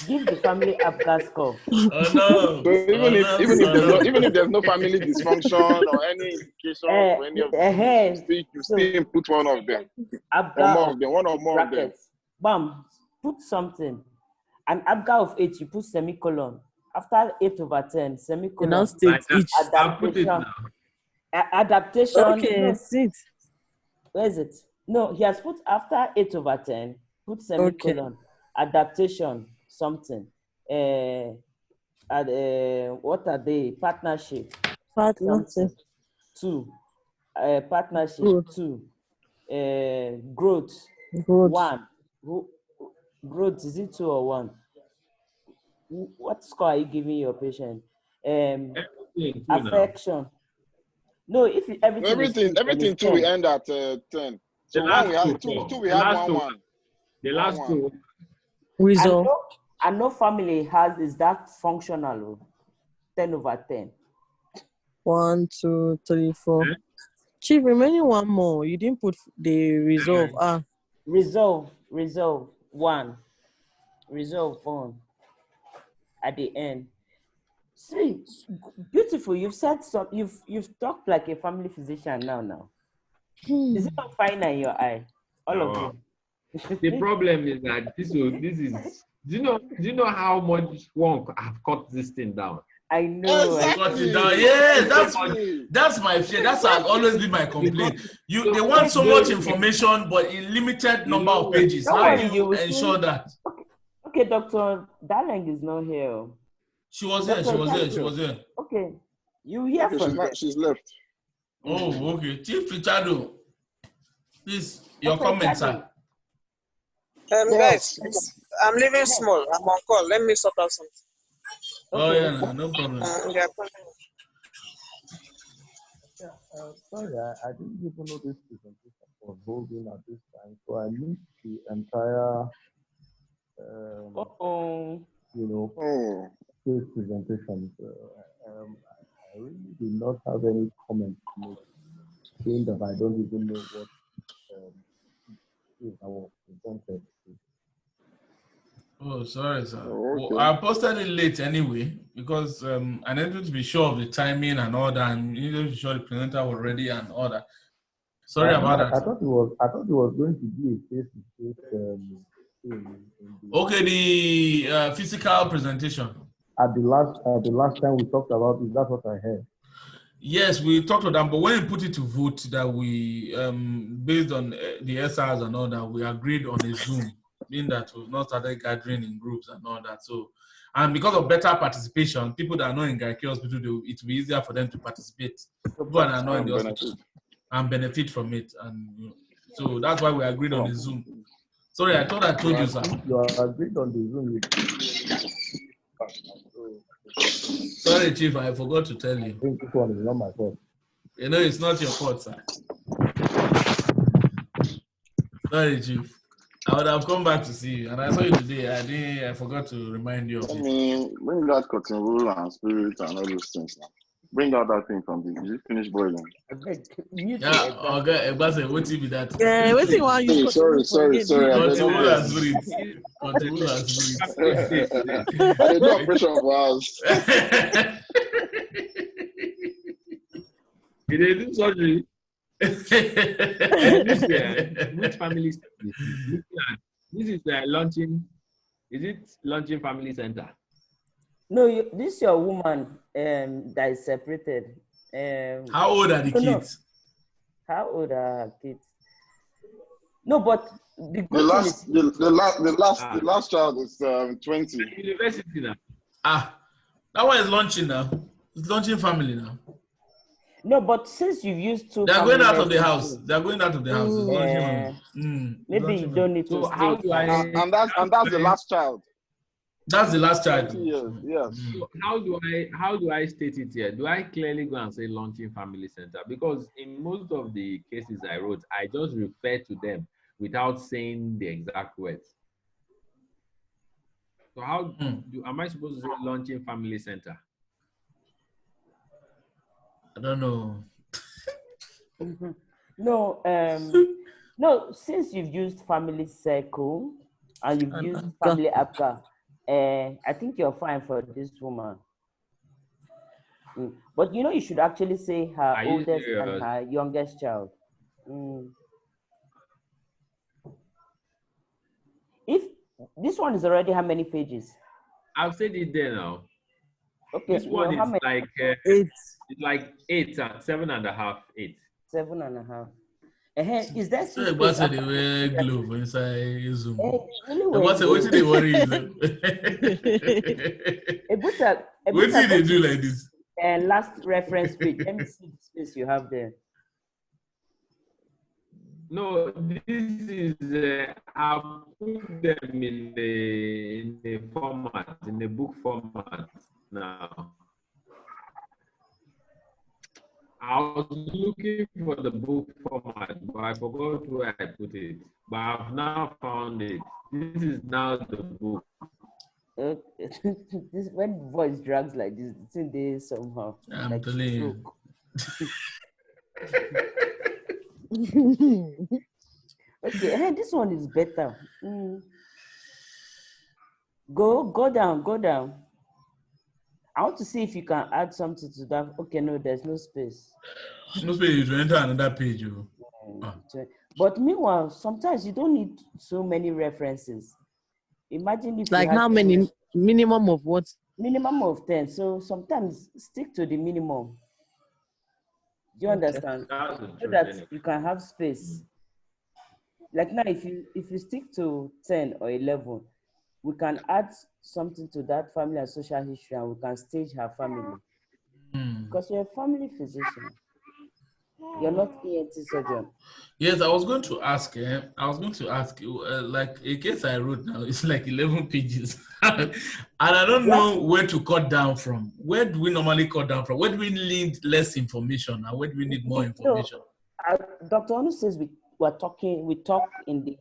Speaker 3: Give the family ABGA score. Oh no! So even if there's no family dysfunction or any indication for any of them, you still put one of them. One or more of them.
Speaker 4: Bam, put something. An ABGA of 8, you put semicolon. After 8/10, semicolon.
Speaker 6: Now state each.
Speaker 4: Adaptation.
Speaker 6: Okay, sit.
Speaker 4: Where is it? No, he has put after 8/10, put semicolon. Okay. Adaptation, something. What are they? Partnership.
Speaker 6: Partnership.
Speaker 4: 2. Partnership. 2. Growth. 1. Growth, is it 2 or 1? What score are you giving your patient? Affection. No, if
Speaker 3: everything too, we end at 10. So one we have two, we have 1.
Speaker 1: The last 2.
Speaker 6: Result.
Speaker 4: And no family is that functional. 10/10.
Speaker 6: 1, 2, 3, 4. Yeah. Chief, remaining 1 more. You didn't put the resolve.
Speaker 4: Resolve 1. Resolve 1 at the end. See, beautiful. You've said some. You've talked like a family physician now. Is it not fine in your eye? All of you.
Speaker 1: The problem is that this is. Do you know how much one have cut this thing down?
Speaker 4: I know.
Speaker 2: Exactly. Cut it down. Yeah, that's my fear. That's always been my complaint. They want so much information, but in limited number of pages. How do you ensure that?
Speaker 4: Okay, Dr. Darling is not here.
Speaker 2: She was here.
Speaker 4: Okay. You hear from her?
Speaker 3: She's left.
Speaker 2: Oh, okay. Chief Richardo, please, your comments, sir.
Speaker 5: Guys, I'm leaving small. I'm on call. Let me sort out something.
Speaker 2: Oh, yeah, no problem.
Speaker 7: Sorry, I didn't even know this presentation was holding at this time, so I missed the entire, case presentation. I really did not have any comment to make, saying that I don't even know what is our presented.
Speaker 2: Oh, sorry, sir.
Speaker 3: Okay.
Speaker 2: Well, I posted it late anyway because I needed to be sure of the timing and all that, and needed to be sure the presenter was ready and all that. Sorry about that.
Speaker 7: I thought it was going to be a face-to-face.
Speaker 2: Okay, the physical presentation.
Speaker 7: At the last time we talked about it, that's what I heard.
Speaker 2: Yes, we talked about that, but when we put it to vote, that we based on the SRs and all that, we agreed on a Zoom. Mean that we've not started gathering in groups and all that. So, and because of better participation, people that are not in Garki Hospital, it will be easier for them to participate. People that are not in the hospital and benefit from it. And so that's why we agreed on the Zoom. Sorry, I thought I told you, sir.
Speaker 7: You agreed on the
Speaker 2: Zoom. Sorry, Chief, I forgot to tell you.
Speaker 7: I think this one is not my fault.
Speaker 2: You know, it's not your fault, sir. Sorry, Chief. I would have come back to see you, and I saw you today. I forgot to remind you of it.
Speaker 3: I mean, bring that cotton wool and spirit and all those things now. Bring out that thing from the. Did you finish boiling?
Speaker 2: Yeah, okay. Egbase, what be that?
Speaker 6: Yeah, wait till one you
Speaker 3: Sorry. I don't know.
Speaker 2: Control and spirit. Control and spirit.
Speaker 3: I did not pressure for us.
Speaker 1: Did they do surgery? Which family center? This is launching. Is it launching family center?
Speaker 4: No, this is your woman that is separated.
Speaker 2: How old are the kids?
Speaker 4: No. How old are her kids? No, but the
Speaker 3: last child is 20.
Speaker 1: University now.
Speaker 2: That one is launching now. It's launching family now.
Speaker 4: No, but since you've used two,
Speaker 2: they're going out of the house. They're going out of the house.
Speaker 4: Maybe you don't need to.
Speaker 1: So how do I?
Speaker 3: And that's the last child.
Speaker 2: That's the last child.
Speaker 3: 20 years. Yes.
Speaker 1: So how do I state it here? Do I clearly go and say launching family center? Because in most of the cases I wrote, I just refer to them without saying the exact words. So how am I supposed to say launching family center?
Speaker 2: I don't know.
Speaker 4: No, no. Since you've used family circle and you've used family APCA, I think you're fine for this woman. But you know, you should actually say her oldest and her youngest child. If this one is already how many pages?
Speaker 1: I've said it there now.
Speaker 4: Okay,
Speaker 1: this one is like
Speaker 6: 8.
Speaker 1: It's like 8, 7.5, 8.
Speaker 4: 7.5. Is that
Speaker 2: so what's the way glove inside Zoom?
Speaker 4: What's
Speaker 2: they worry? What did they do like this?
Speaker 4: Last reference page. Let me see the space you have there.
Speaker 1: No, this is I'll put them in the format, in the book format now. I was looking for the book format, but I forgot where I put it. But I've now found it. This is now the book.
Speaker 4: This, when voice drags like this, it's in there somehow.
Speaker 2: I'm
Speaker 4: like
Speaker 2: telling
Speaker 4: you. Okay, this one is better. Go down. I want to see if you can add something to that. Okay, no, there's no space.
Speaker 2: No space to enter another page.
Speaker 4: But meanwhile, sometimes you don't need so many references. Imagine if
Speaker 6: like how many minimum of what?
Speaker 4: Minimum of 10. So sometimes stick to the minimum. Do you understand? So that you can have space. Like now, if you stick to 10 or 11, we can add something to that family and social history, and we can stage her family. Because you're a family physician. You're not ENT surgeon.
Speaker 2: Yes, I was going to ask like a case I wrote now, it's like 11 pages. And I don't know where to cut down from. Where do we normally cut down from? Where do we need less information and where do we need more information?
Speaker 4: Dr. Onu says we talk in the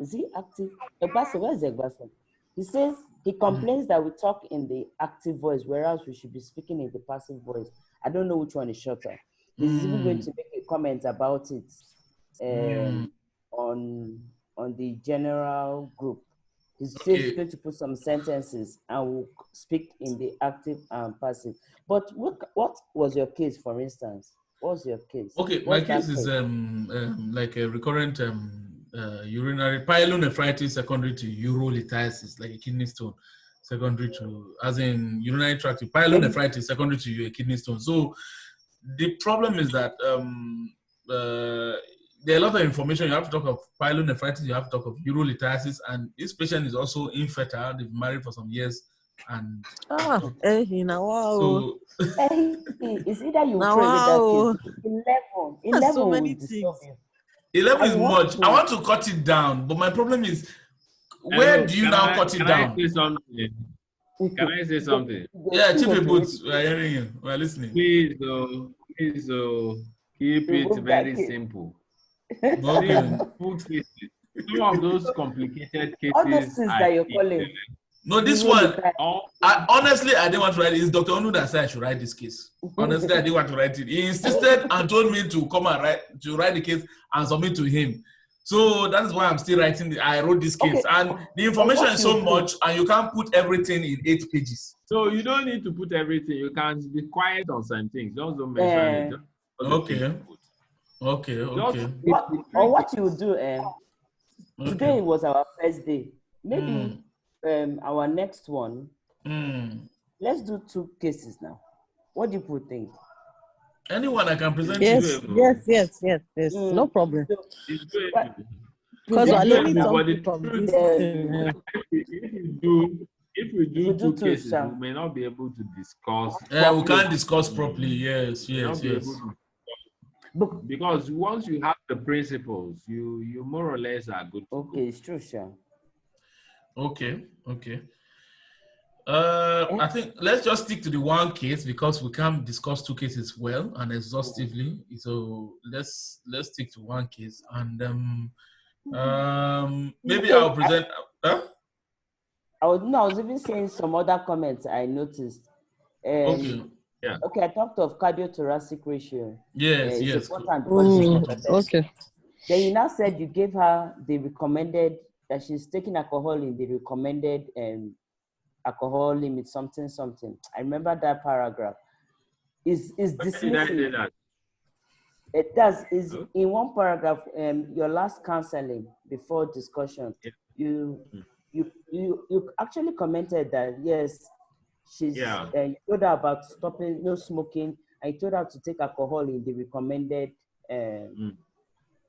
Speaker 4: is he active? Egbase, where's Egbase? He says he complains that we talk in the active voice, whereas we should be speaking in the passive voice. I don't know which one is shorter. He's even going to make a comment about it on the general group. He says he's going to put some sentences and we'll speak in the active and passive. But what was your case, for instance? What was your case?
Speaker 2: Okay, my case is like a recurrent urinary pyelonephritis secondary to urolithiasis, like a kidney stone secondary to, as in urinary tract pyelonephritis secondary to a kidney stone. So the problem is that there are a lot of information. You have to talk of pyelonephritis, you have to talk of urolithiasis, and this patient is also infertile. They've been married for some years. And
Speaker 6: so
Speaker 4: it's either you pray with that kid. 11
Speaker 6: so many things.
Speaker 2: 11 is much. I want to cut it down, but my problem is, where do you now cut it down?
Speaker 1: Can I say something?
Speaker 2: Yeah, Chief Ebuta, we are hearing you. We are listening.
Speaker 1: Please, keep it very simple. Some of those complicated cases,
Speaker 4: all those things that you're calling.
Speaker 2: No, this one, honestly, I didn't want to write it. It's Dr. Onu that said I should write this case. Honestly, I didn't want to write it. He insisted and told me to come and write the case and submit to him. So that is why I'm still writing. I wrote this case. And the information is so much, and you can't put everything in 8 pages.
Speaker 1: So you don't need to put everything. You can be quiet on some things. Just don't mention it.
Speaker 2: Okay.
Speaker 4: Or what you do, today was our first day. Maybe our next one, let's do 2 cases now. What do you think?
Speaker 2: Anyone I can present
Speaker 6: yes,
Speaker 2: to you.
Speaker 6: Yes. No problem. Because we're learning something from this.
Speaker 1: If we do 2 cases, we may not be able to discuss.
Speaker 2: We can't discuss properly. Yes.
Speaker 1: Because once you have the principles, you more or less are good.
Speaker 4: Okay, it's true, sure.
Speaker 2: Okay. I think let's just stick to the 1 case because we can't discuss 2 cases well and exhaustively. So let's stick to 1 case, and maybe I'll present.
Speaker 4: I was even saying some other comments I noticed.
Speaker 2: Okay. Yeah.
Speaker 4: Okay, I talked of cardiothoracic ratio.
Speaker 2: Yes.
Speaker 6: Okay.
Speaker 4: Then you now said you gave her the recommended, that she's taking alcohol in the recommended alcohol limit, something. I remember that paragraph. Is dismissing. It does. Is in one paragraph. Your last counseling before discussion, you actually commented that yes, she's. You told her about stopping no smoking. I told her to take alcohol in the recommended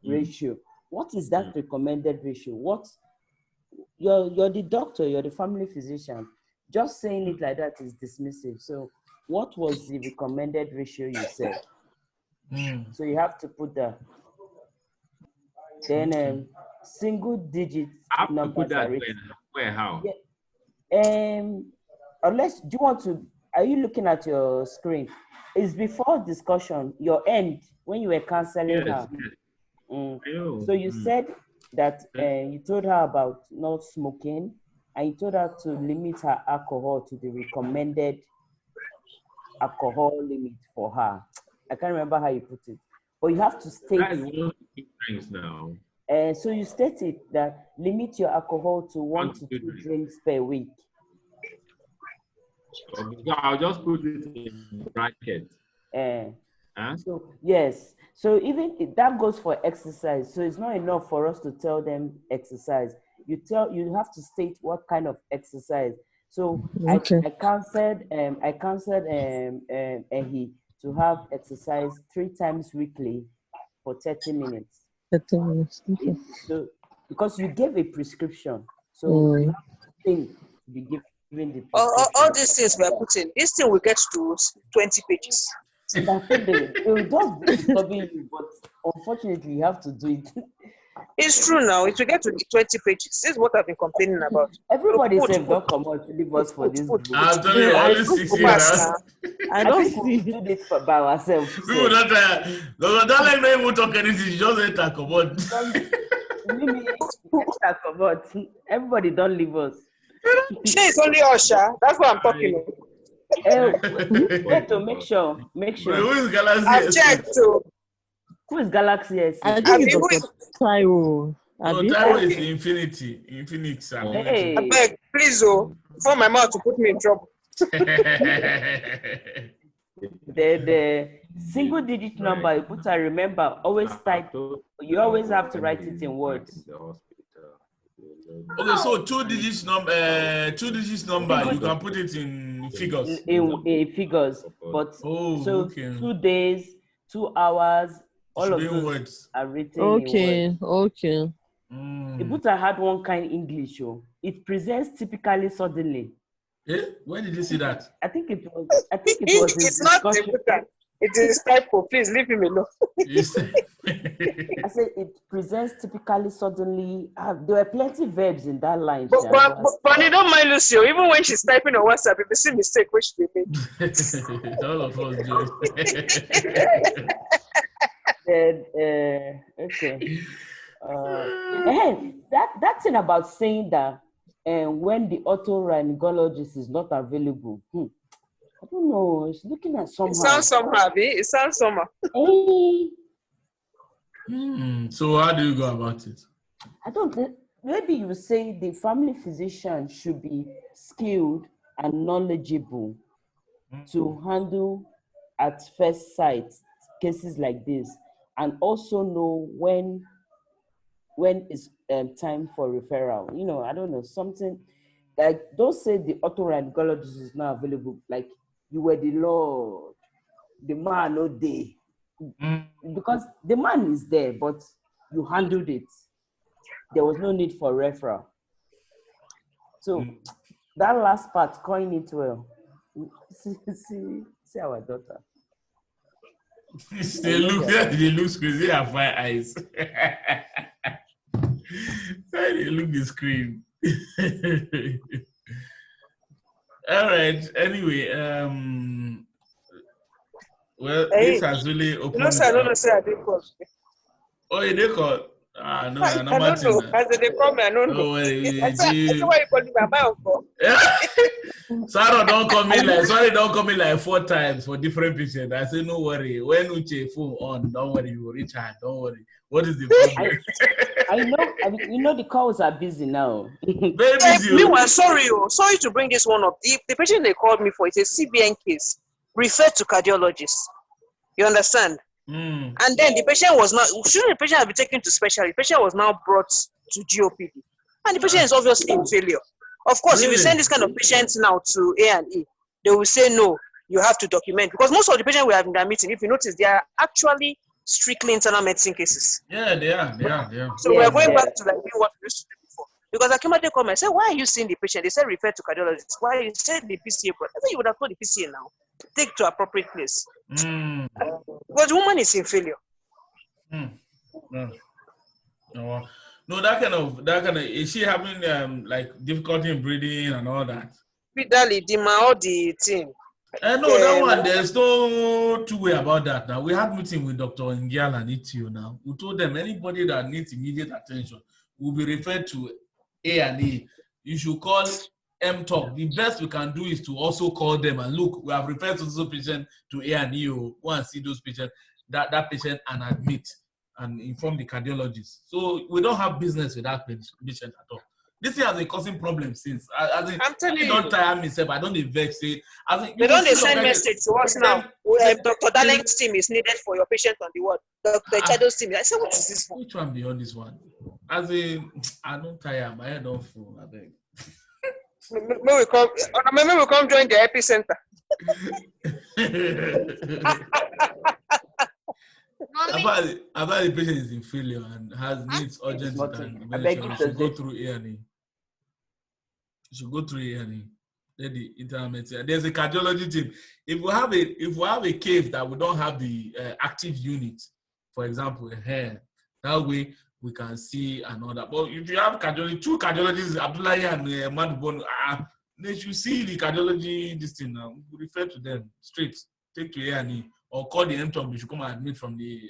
Speaker 4: ratio. What is that recommended ratio? What? You're the doctor. You're the family physician. Just saying it like that is dismissive. So, what was the recommended ratio you said? So you have to put that. Then single digit numbers.
Speaker 1: Where? How?
Speaker 4: Unless do you want to? Are you looking at your screen? It's before discussion. Your end when you were canceling her. So you said that you told her about not smoking, and you told her to limit her alcohol to the recommended alcohol limit for her. I can't remember how you put it, but you have to state.
Speaker 1: Drinks now.
Speaker 4: So you stated that limit your alcohol to 1 to 2 drinks per week.
Speaker 1: I'll just put it in bracket.
Speaker 4: So yes. So even if that goes for exercise. So it's not enough for us to tell them exercise. You have to state what kind of exercise. So I counseled Ehi to have exercise 3 times weekly for 30 minutes.
Speaker 6: 30 minutes. Okay.
Speaker 4: So because you gave a prescription, so you have to think be given the prescription.
Speaker 5: All these things we are putting, this thing will get to 20 pages.
Speaker 4: It will just be disturbing you, but unfortunately you have to do it.
Speaker 5: It's true now. It will get to 20 pages. This is what I've been complaining about.
Speaker 4: Everybody said don't come out to leave us for this group.
Speaker 2: I'll tell you, only 6 years.
Speaker 4: I don't see do this by ourselves.
Speaker 2: People don't like me even talk anything. You just say talk about.
Speaker 4: Everybody don't leave us.
Speaker 5: It's only us, that's what I'm talking about.
Speaker 4: Wait to make sure.
Speaker 2: Who is Galaxy?
Speaker 5: I've checked too.
Speaker 4: Who is Galaxy S?
Speaker 6: I think it's Dr. Taiwo.
Speaker 2: Taiwo is Infinity.
Speaker 4: Hey.
Speaker 5: I beg, please, for my mouth to put me in trouble.
Speaker 4: The single digit number, but I remember always type. You always have to write it in words.
Speaker 2: Okay, so 2 digits number. You can put it in figures.
Speaker 4: In figures, but 2 days, 2 hours. All of those words are written in words.
Speaker 6: Okay.
Speaker 4: Ebuta had one kind English show. It presents typically suddenly.
Speaker 2: When did you see that?
Speaker 4: I think it was.
Speaker 5: It's not Ebuta. It is typo. Please leave him alone.
Speaker 4: I said it presents typically suddenly. There were plenty of verbs in that line.
Speaker 5: But you don't mind Lucy. Even when she's typing on WhatsApp, if you see mistake, which they make.
Speaker 2: All of us do.
Speaker 4: Okay. That thing about saying that and when the otorhinolaryngologist is not available, I don't know. It's looking at somehow.
Speaker 5: It sounds somehow, it sounds somehow.
Speaker 2: So how do you go about it?
Speaker 4: I don't think. Maybe you say the family physician should be skilled and knowledgeable to handle at first sight cases like this, and also know when it's time for referral. You know, I don't know, something like, don't say the otorhinolaryngologist is not available. Like, you were the Lord, the man no day, because the man is there, but you handled it. There was no need for referral. So that last part, coin it well. See our daughter.
Speaker 2: They look crazy. They have 5 eyes. They look the screen. All right. Anyway, well, this has really opened.
Speaker 5: You know, sir, I don't know, sir, I did call.
Speaker 2: Oh, you did call? Ah, no,
Speaker 5: I don't know. As they call me, I don't know. I said, why you call me? Am I on?
Speaker 2: Sarah, don't call me like, sorry, don't call me like 4 times for different patients. I say, no worry. When Uche phone on, don't worry, you will reach her. Don't worry. What is the problem?
Speaker 4: I know. You know the calls are busy now.
Speaker 2: Very busy.
Speaker 5: Meanwhile, sorry to bring this one up. The patient they called me for, it's a CBN case. Referred to cardiologist. You understand? And then the patient was not, shouldn't the patient have been taken to specialty? The patient was now brought to GOPD. And the patient is obviously in failure. Of course, if you send this kind of patients now to A&E, they will say, no, you have to document. Because most of the patients we have in that meeting, if you notice, they are actually strictly internal medicine cases.
Speaker 2: Yeah, they are.
Speaker 5: So we're going back to like what we used to do before. Because Akimade called me and said, why are you seeing the patient? They said refer to cardiologist. Why? You said the PCA. I said you would have told the PCA now. Take to appropriate place. Because the woman is in failure.
Speaker 2: No, that kind of is she having like difficulty in breathing and all that?
Speaker 5: Vidali, Dima, all the thing.
Speaker 2: No, that one, there's no two way about that. Now we had meeting with Dr. Ngiala and ETU now. We told them anybody that needs immediate attention will be referred to A&E. You should call M-Talk. The best we can do is to also call them and look, we have referred to this patient to A&E, go and see those patients, that patient and admit and inform the cardiologist. So we don't have business with that patient at all. This thing has been causing problems since. I'm telling you. Don't tire myself. I don't vex it.
Speaker 5: They don't send message to us now. Dr. Darling's team is needed for your patient on the ward. Dr. Chado's team. I said, what is this for?
Speaker 2: Which one beyond this one? As in, I don't tire. My head don't full. I beg.
Speaker 5: Maybe we come join the epicenter.
Speaker 2: About the patient is in failure and needs urgent intervention. You should go through A&E. You should go through A&E. Then the internal medicine. There's a cardiology team. If we have a case that we don't have the active unit, for example, here, that way we can see another. But if you have two cardiologists, Abdullahi and Madubon, they should see the cardiology this thing now. We refer to them straight. Take to A&E or call the M-Talk. You should come and admit from the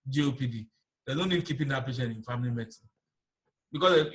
Speaker 2: GOPD. There's no need keeping that patient in family medicine. Because